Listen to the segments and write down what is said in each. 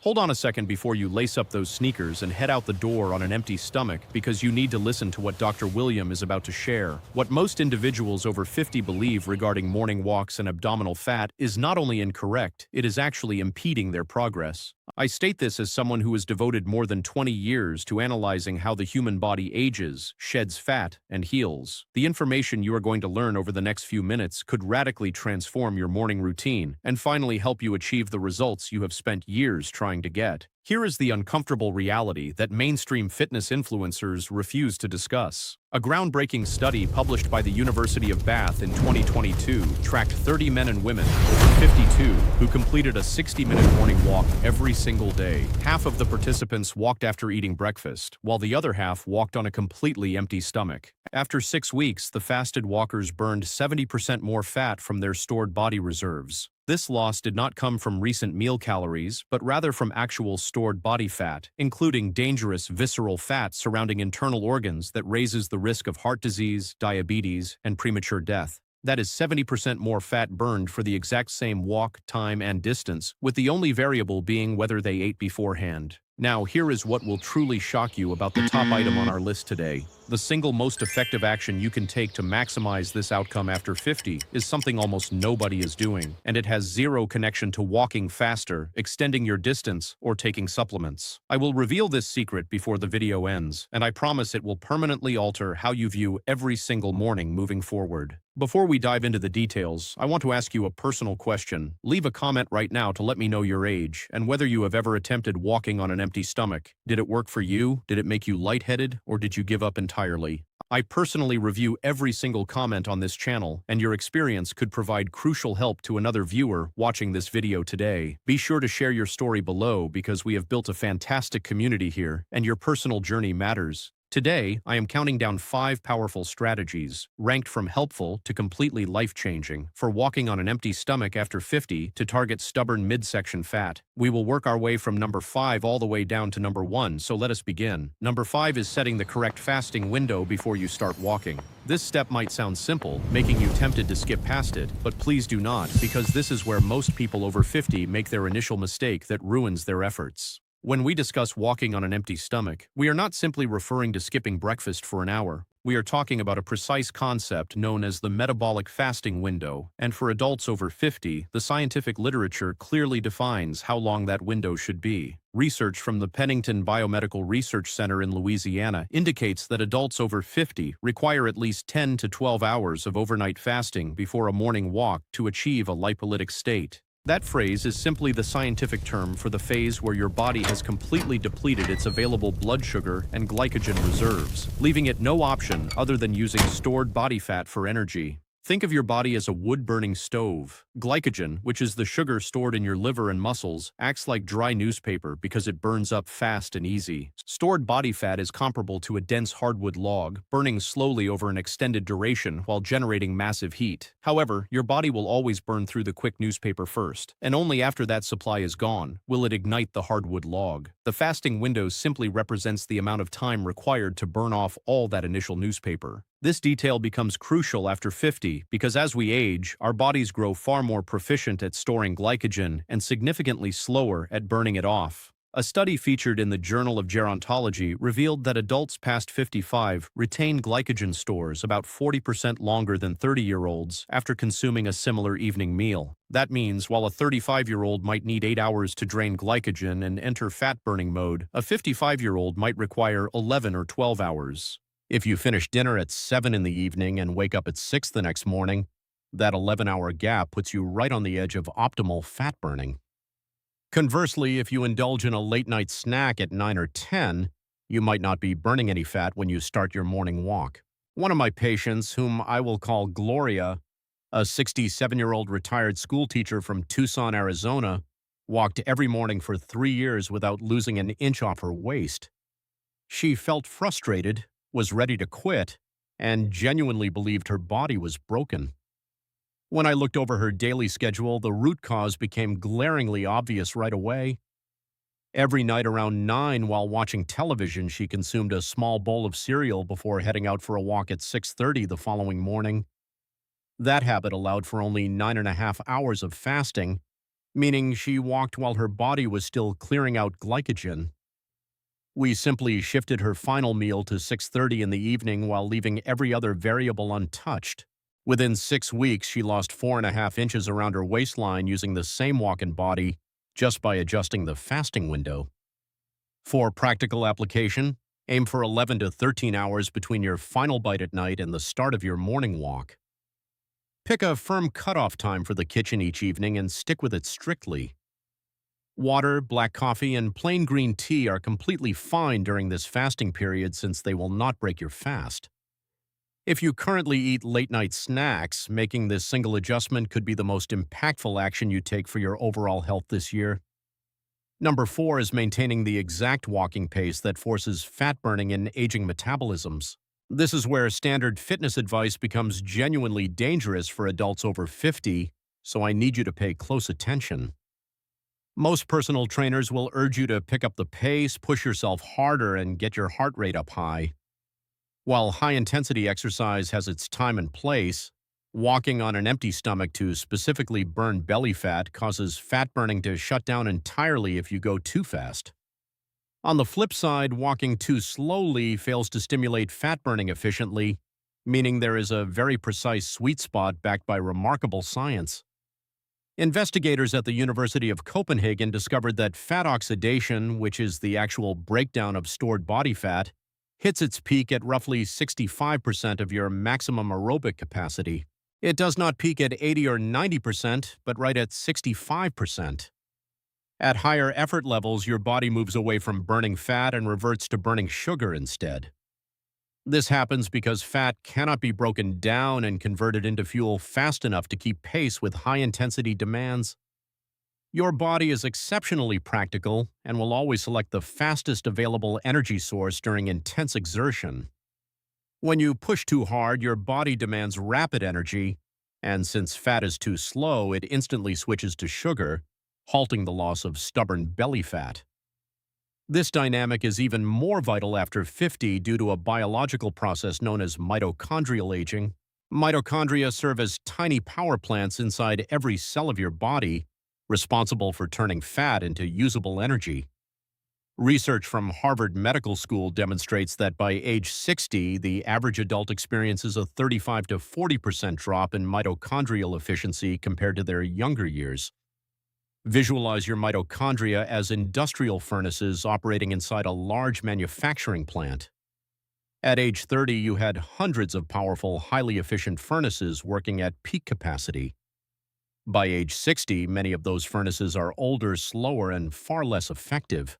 Hold on a second before you lace up those sneakers and head out the door on an empty stomach because you need to listen to what Dr. William is about to share. What most individuals over 50 believe regarding morning walks and abdominal fat is not only incorrect, it is actually impeding their progress. I state this as someone who has devoted more than 20 years to analyzing how the human body ages, sheds fat, and heals. The information you are going to learn over the next few minutes could radically transform your morning routine and finally help you achieve the results you have spent years trying to get. Here is the uncomfortable reality that mainstream fitness influencers refuse to discuss. A groundbreaking study published by the University of Bath in 2022 tracked 30 men and women, over 52, who completed a 60-minute morning walk every single day. Half of the participants walked after eating breakfast, while the other half walked on a completely empty stomach. After 6 weeks, the fasted walkers burned 70% more fat from their stored body reserves. This loss did not come from recent meal calories, but rather from actual stored body fat, including dangerous visceral fat surrounding internal organs that raises the risk of heart disease, diabetes, and premature death. That is 70% more fat burned for the exact same walk, time, and distance, with the only variable being whether they ate beforehand. Now, here is what will truly shock you about the top item on our list today. The single most effective action you can take to maximize this outcome after 50 is something almost nobody is doing, and it has zero connection to walking faster, extending your distance, or taking supplements. I will reveal this secret before the video ends, and I promise it will permanently alter how you view every single morning moving forward. Before we dive into the details, I want to ask you a personal question. Leave a comment right now to let me know your age and whether you have ever attempted walking on an empty stomach. Did it work for you? Did it make you lightheaded? Or did you give up entirely? I personally review every single comment on this channel, and your experience could provide crucial help to another viewer watching this video today. Be sure to share your story below because we have built a fantastic community here, and your personal journey matters. Today, I am counting down 5 powerful strategies, ranked from helpful to completely life-changing, for walking on an empty stomach after 50 to target stubborn midsection fat. We will work our way from number 5 all the way down to number 1, so let us begin. Number 5 is setting the correct fasting window before you start walking. This step might sound simple, making you tempted to skip past it, but please do not, because this is where most people over 50 make their initial mistake that ruins their efforts. When we discuss walking on an empty stomach, we are not simply referring to skipping breakfast for an hour. We are talking about a precise concept known as the metabolic fasting window, and for adults over 50, the scientific literature clearly defines how long that window should be. Research from the Pennington Biomedical Research Center in Louisiana indicates that adults over 50 require at least 10 to 12 hours of overnight fasting before a morning walk to achieve a lipolytic state. That phrase is simply the scientific term for the phase where your body has completely depleted its available blood sugar and glycogen reserves, leaving it no option other than using stored body fat for energy. Think of your body as a wood-burning stove. Glycogen, which is the sugar stored in your liver and muscles, acts like dry newspaper because it burns up fast and easy. Stored body fat is comparable to a dense hardwood log, burning slowly over an extended duration while generating massive heat. However, your body will always burn through the quick newspaper first, and only after that supply is gone will it ignite the hardwood log. The fasting window simply represents the amount of time required to burn off all that initial newspaper. This detail becomes crucial after 50 because as we age, our bodies grow far more proficient at storing glycogen and significantly slower at burning it off. A study featured in the Journal of Gerontology revealed that adults past 55 retain glycogen stores about 40% longer than 30-year-olds after consuming a similar evening meal. That means while a 35-year-old might need 8 hours to drain glycogen and enter fat-burning mode, a 55-year-old might require 11 or 12 hours. If you finish dinner at 7 in the evening and wake up at 6 the next morning, that 11-hour gap puts you right on the edge of optimal fat burning. Conversely, if you indulge in a late-night snack at 9 or 10, you might not be burning any fat when you start your morning walk. One of my patients, whom I will call Gloria, a 67-year-old retired school teacher from Tucson, Arizona, walked every morning for 3 years without losing an inch off her waist. She felt frustrated, was ready to quit, and genuinely believed her body was broken. When I looked over her daily schedule, the root cause became glaringly obvious right away. Every night around 9 while watching television, she consumed a small bowl of cereal before heading out for a walk at 6:30 the following morning. That habit allowed for only 9.5 hours of fasting, meaning she walked while her body was still clearing out glycogen. We simply shifted her final meal to 6:30 in the evening while leaving every other variable untouched. Within 6 weeks, she lost 4.5 inches around her waistline using the same walk-in body just by adjusting the fasting window. For practical application, aim for 11 to 13 hours between your final bite at night and the start of your morning walk. Pick a firm cutoff time for the kitchen each evening and stick with it strictly. Water, black coffee, and plain green tea are completely fine during this fasting period since they will not break your fast. If you currently eat late-night snacks, making this single adjustment could be the most impactful action you take for your overall health this year. Number 4 is maintaining the exact walking pace that forces fat burning in aging metabolisms. This is where standard fitness advice becomes genuinely dangerous for adults over 50, so I need you to pay close attention. Most personal trainers will urge you to pick up the pace, push yourself harder, and get your heart rate up high. While high-intensity exercise has its time and place, walking on an empty stomach to specifically burn belly fat causes fat burning to shut down entirely if you go too fast. On the flip side, walking too slowly fails to stimulate fat burning efficiently, meaning there is a very precise sweet spot backed by remarkable science. Investigators at the University of Copenhagen discovered that fat oxidation, which is the actual breakdown of stored body fat, hits its peak at roughly 65% of your maximum aerobic capacity. It does not peak at 80 or 90%, but right at 65%. At higher effort levels, your body moves away from burning fat and reverts to burning sugar instead. This happens because fat cannot be broken down and converted into fuel fast enough to keep pace with high-intensity demands. Your body is exceptionally practical and will always select the fastest available energy source during intense exertion. When you push too hard, your body demands rapid energy, and since fat is too slow, it instantly switches to sugar, halting the loss of stubborn belly fat. This dynamic is even more vital after 50 due to a biological process known as mitochondrial aging. Mitochondria serve as tiny power plants inside every cell of your body, responsible for turning fat into usable energy. Research from Harvard Medical School demonstrates that by age 60, the average adult experiences a 35 to 40% drop in mitochondrial efficiency compared to their younger years. Visualize your mitochondria as industrial furnaces operating inside a large manufacturing plant. At age 30, you had hundreds of powerful, highly efficient furnaces working at peak capacity. By age 60, many of those furnaces are older, slower, and far less effective.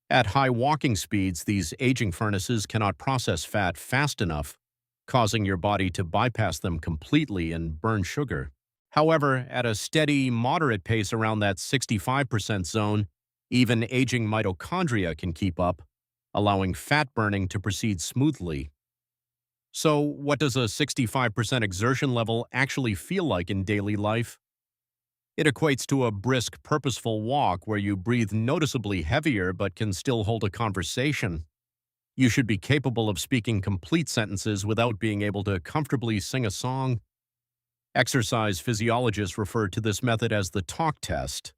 At high walking speeds, these aging furnaces cannot process fat fast enough, causing your body to bypass them completely and burn sugar. However, at a steady, moderate pace around that 65% zone, even aging mitochondria can keep up, allowing fat burning to proceed smoothly. So, what does a 65% exertion level actually feel like in daily life? It equates to a brisk, purposeful walk where you breathe noticeably heavier but can still hold a conversation. You should be capable of speaking complete sentences without being able to comfortably sing a song. Exercise physiologists refer to this method as the talk test,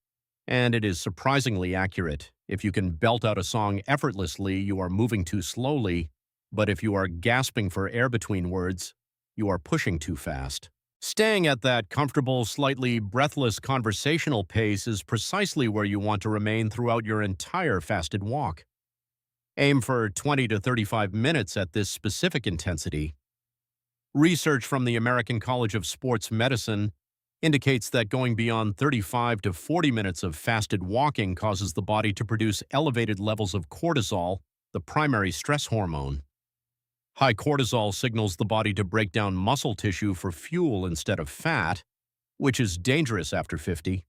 and it is surprisingly accurate. If you can belt out a song effortlessly, you are moving too slowly, but if you are gasping for air between words, you are pushing too fast. Staying at that comfortable, slightly breathless conversational pace is precisely where you want to remain throughout your entire fasted walk. Aim for 20 to 35 minutes at this specific intensity. Research from the American College of Sports Medicine indicates that going beyond 35 to 40 minutes of fasted walking causes the body to produce elevated levels of cortisol, the primary stress hormone. High cortisol signals the body to break down muscle tissue for fuel instead of fat, which is dangerous after 50.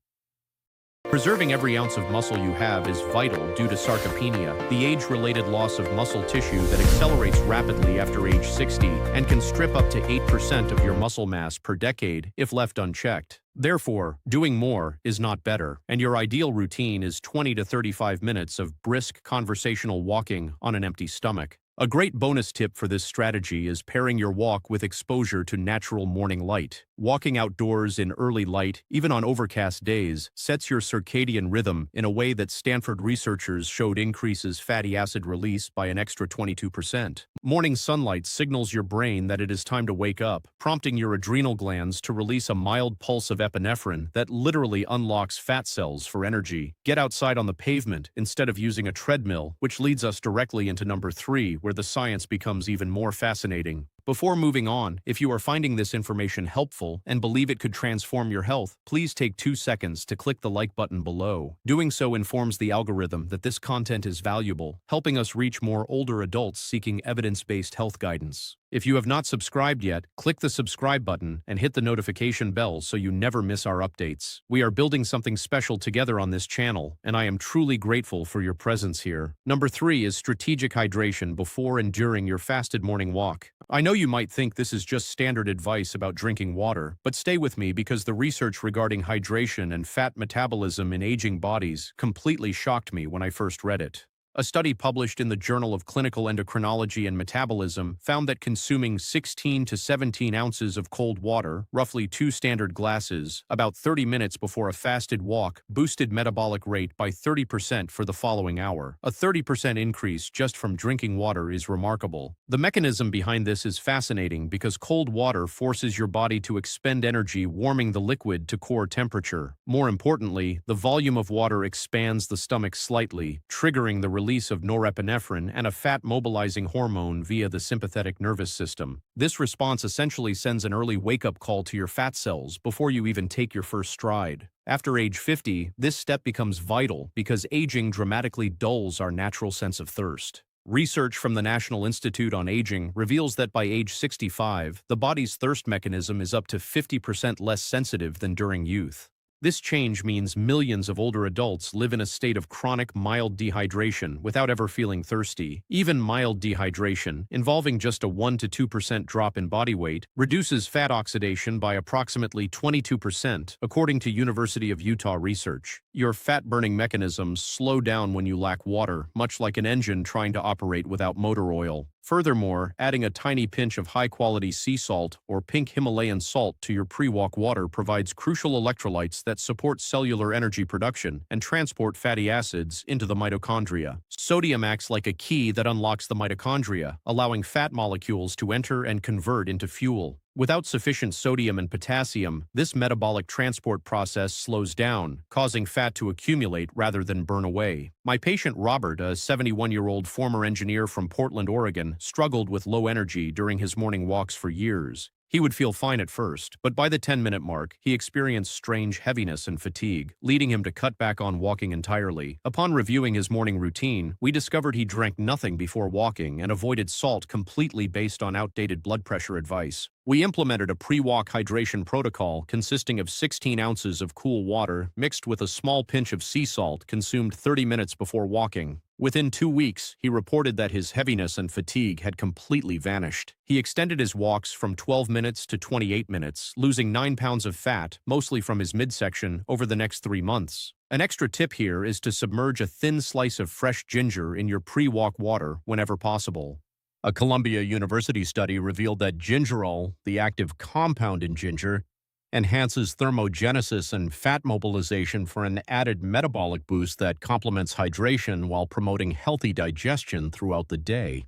Preserving every ounce of muscle you have is vital due to sarcopenia, the age-related loss of muscle tissue that accelerates rapidly after age 60 and can strip up to 8% of your muscle mass per decade if left unchecked. Therefore, doing more is not better, and your ideal routine is 20 to 35 minutes of brisk conversational walking on an empty stomach. A great bonus tip for this strategy is pairing your walk with exposure to natural morning light. Walking outdoors in early light, even on overcast days, sets your circadian rhythm in a way that Stanford researchers showed increases fatty acid release by an extra 22%. Morning sunlight signals your brain that it is time to wake up, prompting your adrenal glands to release a mild pulse of epinephrine that literally unlocks fat cells for energy. Get outside on the pavement instead of using a treadmill, which leads us directly into number 3, where the science becomes even more fascinating. Before moving on, if you are finding this information helpful and believe it could transform your health, please take 2 seconds to click the like button below. Doing so informs the algorithm that this content is valuable, helping us reach more older adults seeking evidence-based health guidance. If you have not subscribed yet, click the subscribe button and hit the notification bell so you never miss our updates. We are building something special together on this channel, and I am truly grateful for your presence here. Number 3 is strategic hydration before and during your fasted morning walk. I know you might think this is just standard advice about drinking water, but stay with me because the research regarding hydration and fat metabolism in aging bodies completely shocked me when I first read it. A study published in the Journal of Clinical Endocrinology and Metabolism found that consuming 16 to 17 ounces of cold water, roughly 2 standard glasses, about 30 minutes before a fasted walk boosted metabolic rate by 30% for the following hour. A 30% increase just from drinking water is remarkable. The mechanism behind this is fascinating because cold water forces your body to expend energy warming the liquid to core temperature. More importantly, the volume of water expands the stomach slightly, triggering the release of norepinephrine and a fat-mobilizing hormone via the sympathetic nervous system. This response essentially sends an early wake-up call to your fat cells before you even take your first stride. After age 50, this step becomes vital because aging dramatically dulls our natural sense of thirst. Research from the National Institute on Aging reveals that by age 65, the body's thirst mechanism is up to 50% less sensitive than during youth. This change means millions of older adults live in a state of chronic mild dehydration without ever feeling thirsty. Even mild dehydration, involving just a 1 to 2% drop in body weight, reduces fat oxidation by approximately 22%, according to University of Utah research. Your fat-burning mechanisms slow down when you lack water, much like an engine trying to operate without motor oil. Furthermore, adding a tiny pinch of high-quality sea salt or pink Himalayan salt to your pre-walk water provides crucial electrolytes that support cellular energy production and transport fatty acids into the mitochondria. Sodium acts like a key that unlocks the mitochondria, allowing fat molecules to enter and convert into fuel. Without sufficient sodium and potassium, this metabolic transport process slows down, causing fat to accumulate rather than burn away. My patient Robert, a 71-year-old former engineer from Portland, Oregon, struggled with low energy during his morning walks for years. He would feel fine at first, but by the 10-minute mark, he experienced strange heaviness and fatigue, leading him to cut back on walking entirely. Upon reviewing his morning routine, we discovered he drank nothing before walking and avoided salt completely based on outdated blood pressure advice. We implemented a pre-walk hydration protocol consisting of 16 ounces of cool water mixed with a small pinch of sea salt consumed 30 minutes before walking. Within 2 weeks, he reported that his heaviness and fatigue had completely vanished. He extended his walks from 12 minutes to 28 minutes, losing 9 pounds of fat, mostly from his midsection, over the next 3 months. An extra tip here is to submerge a thin slice of fresh ginger in your pre-walk water whenever possible. A Columbia University study revealed that gingerol, the active compound in ginger, enhances thermogenesis and fat mobilization for an added metabolic boost that complements hydration while promoting healthy digestion throughout the day.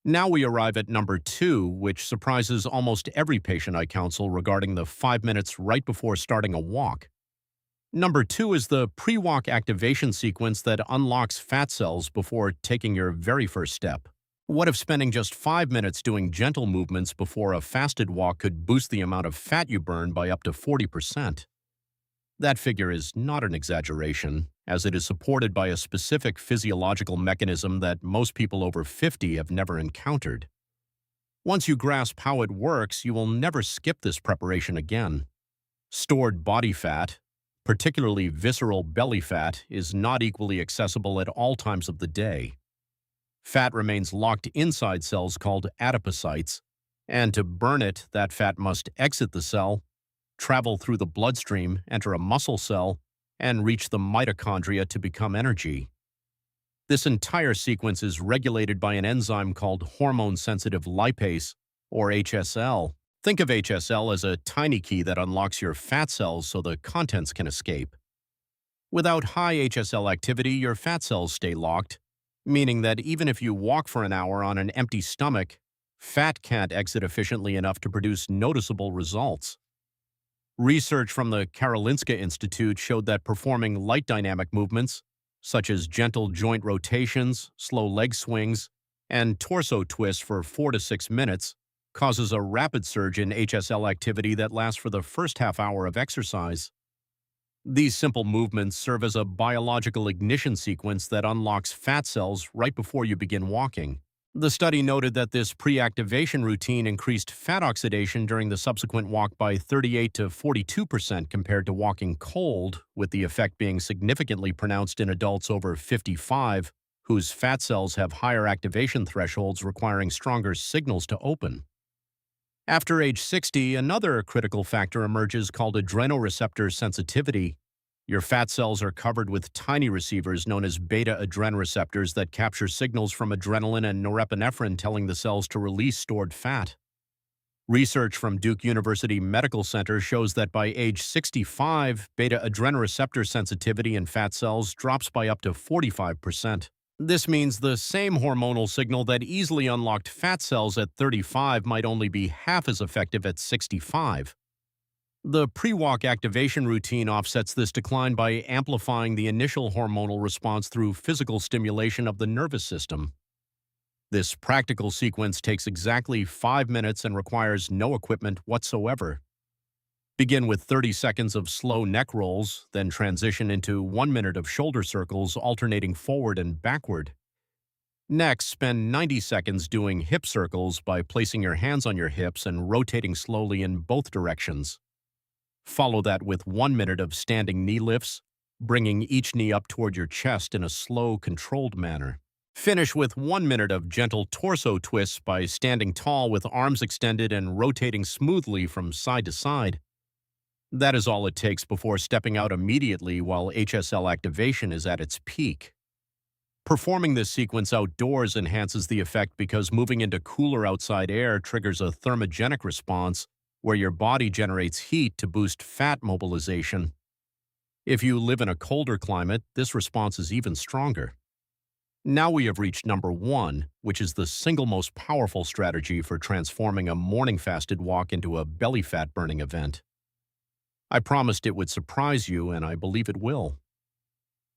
Now we arrive at number 2, which surprises almost every patient I counsel regarding the 5 minutes right before starting a walk. Number 2 is the pre-walk activation sequence that unlocks fat cells before taking your very first step. What if spending just 5 minutes doing gentle movements before a fasted walk could boost the amount of fat you burn by up to 40%? That figure is not an exaggeration, as it is supported by a specific physiological mechanism that most people over 50 have never encountered. Once you grasp how it works, you will never skip this preparation again. Stored body fat, particularly visceral belly fat, is not equally accessible at all times of the day. Fat remains locked inside cells called adipocytes, and to burn it, that fat must exit the cell, travel through the bloodstream, enter a muscle cell, and reach the mitochondria to become energy. This entire sequence is regulated by an enzyme called hormone-sensitive lipase, or HSL. Think of HSL as a tiny key that unlocks your fat cells so the contents can escape. Without high HSL activity, your fat cells stay locked, meaning that even if you walk for an hour on an empty stomach, fat can't exit efficiently enough to produce noticeable results. Research from the Karolinska Institute showed that performing light dynamic movements, such as gentle joint rotations, slow leg swings, and torso twists for 4 to 6 minutes, causes a rapid surge in HSL activity that lasts for the first half hour of exercise. These simple movements serve as a biological ignition sequence that unlocks fat cells right before you begin walking. The study noted that this pre-activation routine increased fat oxidation during the subsequent walk by 38 to 42% compared to walking cold, with the effect being significantly pronounced in adults over 55, whose fat cells have higher activation thresholds requiring stronger signals to open. After age 60, another critical factor emerges called adrenoreceptor sensitivity. Your fat cells are covered with tiny receivers known as beta adrenoreceptors that capture signals from adrenaline and norepinephrine telling the cells to release stored fat. Research from Duke University Medical Center shows that by age 65, beta adrenoreceptor sensitivity in fat cells drops by up to 45%. This means the same hormonal signal that easily unlocked fat cells at 35 might only be half as effective at 65. The pre-walk activation routine offsets this decline by amplifying the initial hormonal response through physical stimulation of the nervous system. This practical sequence takes exactly 5 minutes and requires no equipment whatsoever. Begin with 30 seconds of slow neck rolls, then transition into 1 minute of shoulder circles alternating forward and backward. Next, spend 90 seconds doing hip circles by placing your hands on your hips and rotating slowly in both directions. Follow that with 1 minute of standing knee lifts, bringing each knee up toward your chest in a slow, controlled manner. Finish with 1 minute of gentle torso twists by standing tall with arms extended and rotating smoothly from side to side. That is all it takes before stepping out immediately while HSL activation is at its peak. Performing this sequence outdoors enhances the effect because moving into cooler outside air triggers a thermogenic response where your body generates heat to boost fat mobilization. If you live in a colder climate, this response is even stronger. Now we have reached number 1, which is the single most powerful strategy for transforming a morning fasted walk into a belly fat burning event. I promised it would surprise you, and I believe it will.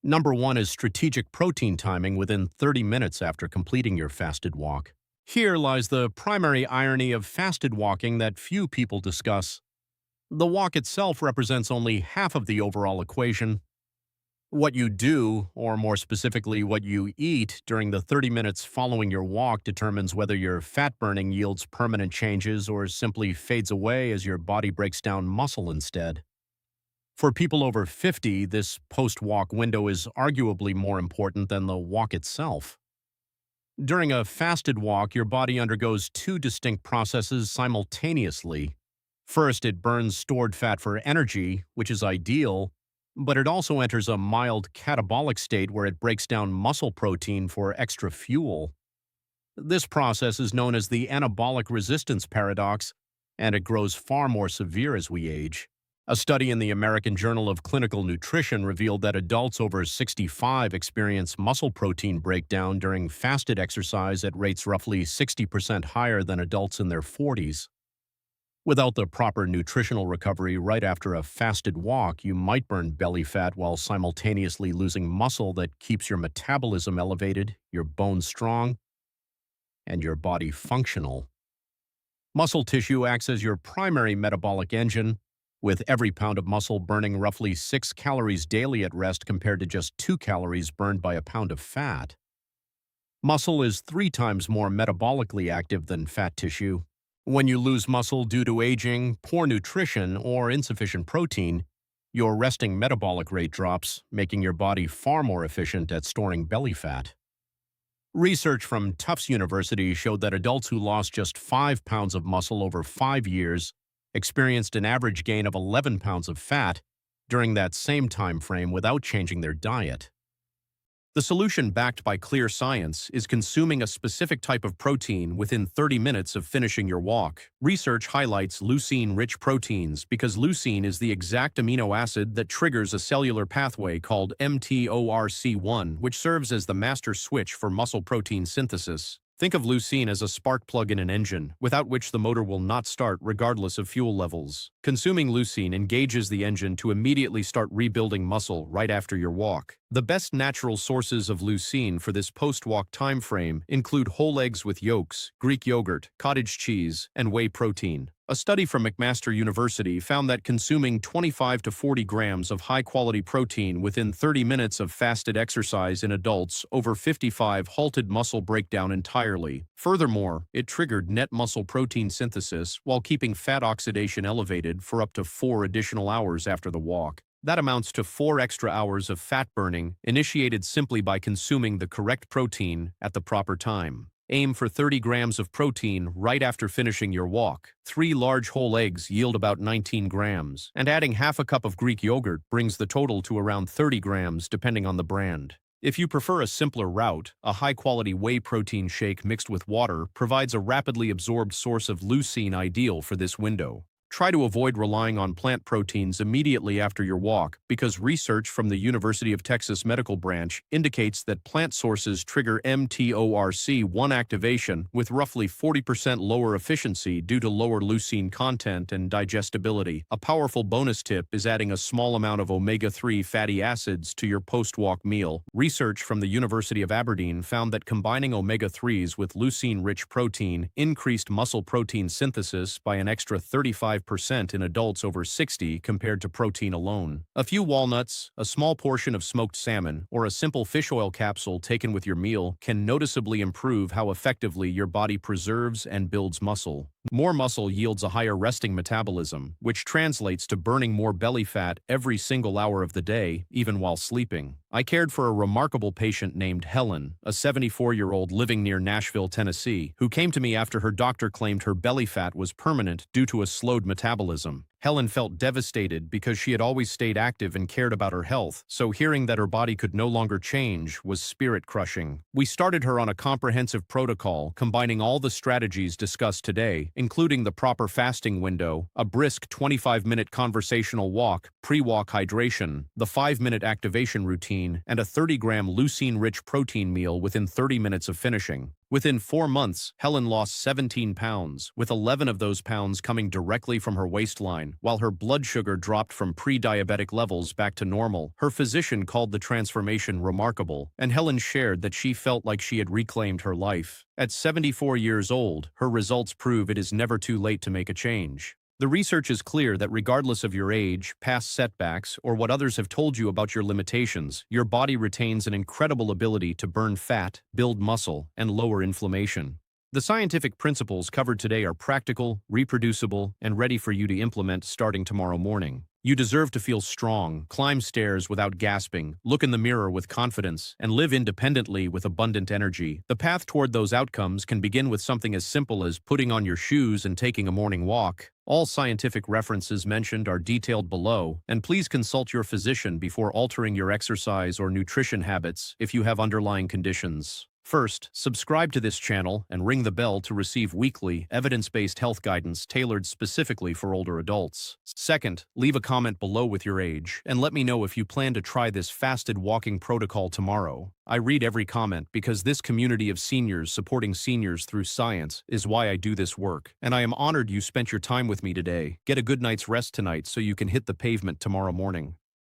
Number 1 is strategic protein timing within 30 minutes after completing your fasted walk. Here lies the primary irony of fasted walking that few people discuss. The walk itself represents only half of the overall equation. What you do, or more specifically what you eat, during the 30 minutes following your walk determines whether your fat burning yields permanent changes or simply fades away as your body breaks down muscle instead. For people over 50, this post-walk window is arguably more important than the walk itself. During a fasted walk, your body undergoes 2 distinct processes simultaneously. First, it burns stored fat for energy, which is ideal, but it also enters a mild catabolic state where it breaks down muscle protein for extra fuel. This process is known as the anabolic resistance paradox, and it grows far more severe as we age. A study in the American Journal of Clinical Nutrition revealed that adults over 65 experience muscle protein breakdown during fasted exercise at rates roughly 60% higher than adults in their 40s. Without the proper nutritional recovery right after a fasted walk, you might burn belly fat while simultaneously losing muscle that keeps your metabolism elevated, your bones strong, and your body functional. Muscle tissue acts as your primary metabolic engine, with every pound of muscle burning roughly 6 calories daily at rest compared to just 2 calories burned by a pound of fat. Muscle is 3 times more metabolically active than fat tissue. When you lose muscle due to aging, poor nutrition, or insufficient protein, your resting metabolic rate drops, making your body far more efficient at storing belly fat. Research from Tufts University showed that adults who lost just 5 pounds of muscle over 5 years experienced an average gain of 11 pounds of fat during that same time frame without changing their diet. The solution, backed by clear science, is consuming a specific type of protein within 30 minutes of finishing your walk. Research highlights leucine-rich proteins because leucine is the exact amino acid that triggers a cellular pathway called mTORC1, which serves as the master switch for muscle protein synthesis. Think of leucine as a spark plug in an engine, without which the motor will not start regardless of fuel levels. Consuming leucine engages the engine to immediately start rebuilding muscle right after your walk. The best natural sources of leucine for this post-walk time frame include whole eggs with yolks, Greek yogurt, cottage cheese, and whey protein. A study from McMaster University found that consuming 25 to 40 grams of high-quality protein within 30 minutes of fasted exercise in adults over 55 halted muscle breakdown entirely. Furthermore, it triggered net muscle protein synthesis while keeping fat oxidation elevated for up to 4 additional hours after the walk. That amounts to 4 extra hours of fat burning, initiated simply by consuming the correct protein at the proper time. Aim for 30 grams of protein right after finishing your walk. 3 large whole eggs yield about 19 grams, and adding half a cup of Greek yogurt brings the total to around 30 grams depending on the brand. If you prefer a simpler route, a high-quality whey protein shake mixed with water provides a rapidly absorbed source of leucine ideal for this window. Try to avoid relying on plant proteins immediately after your walk because research from the University of Texas Medical Branch indicates that plant sources trigger mTORC1 activation with roughly 40% lower efficiency due to lower leucine content and digestibility. A powerful bonus tip is adding a small amount of omega-3 fatty acids to your post-walk meal. Research from the University of Aberdeen found that combining omega-3s with leucine-rich protein increased muscle protein synthesis by an extra 35% in adults over 60 compared to protein alone. A few walnuts, a small portion of smoked salmon, or a simple fish oil capsule taken with your meal can noticeably improve how effectively your body preserves and builds muscle. More muscle yields a higher resting metabolism, which translates to burning more belly fat every single hour of the day, even while sleeping. I cared for a remarkable patient named Helen, a 74-year-old living near Nashville, Tennessee, who came to me after her doctor claimed her belly fat was permanent due to a slowed metabolism. Helen felt devastated because she had always stayed active and cared about her health, so hearing that her body could no longer change was spirit-crushing. We started her on a comprehensive protocol combining all the strategies discussed today, including the proper fasting window, a brisk 25-minute conversational walk, pre-walk hydration, the 5-minute activation routine, and a 30-gram leucine-rich protein meal within 30 minutes of finishing. Within 4 months, Helen lost 17 pounds, with 11 of those pounds coming directly from her waistline, while her blood sugar dropped from pre-diabetic levels back to normal. Her physician called the transformation remarkable, and Helen shared that she felt like she had reclaimed her life. At 74 years old, her results prove it is never too late to make a change. The research is clear that regardless of your age, past setbacks, or what others have told you about your limitations, your body retains an incredible ability to burn fat, build muscle, and lower inflammation. The scientific principles covered today are practical, reproducible, and ready for you to implement starting tomorrow morning. You deserve to feel strong, climb stairs without gasping, look in the mirror with confidence, and live independently with abundant energy. The path toward those outcomes can begin with something as simple as putting on your shoes and taking a morning walk. All scientific references mentioned are detailed below, and please consult your physician before altering your exercise or nutrition habits if you have underlying conditions. First, subscribe to this channel and ring the bell to receive weekly, evidence-based health guidance tailored specifically for older adults. Second, leave a comment below with your age, and let me know if you plan to try this fasted walking protocol tomorrow. I read every comment because this community of seniors supporting seniors through science is why I do this work, and I am honored you spent your time with me today. Get a good night's rest tonight so you can hit the pavement tomorrow morning.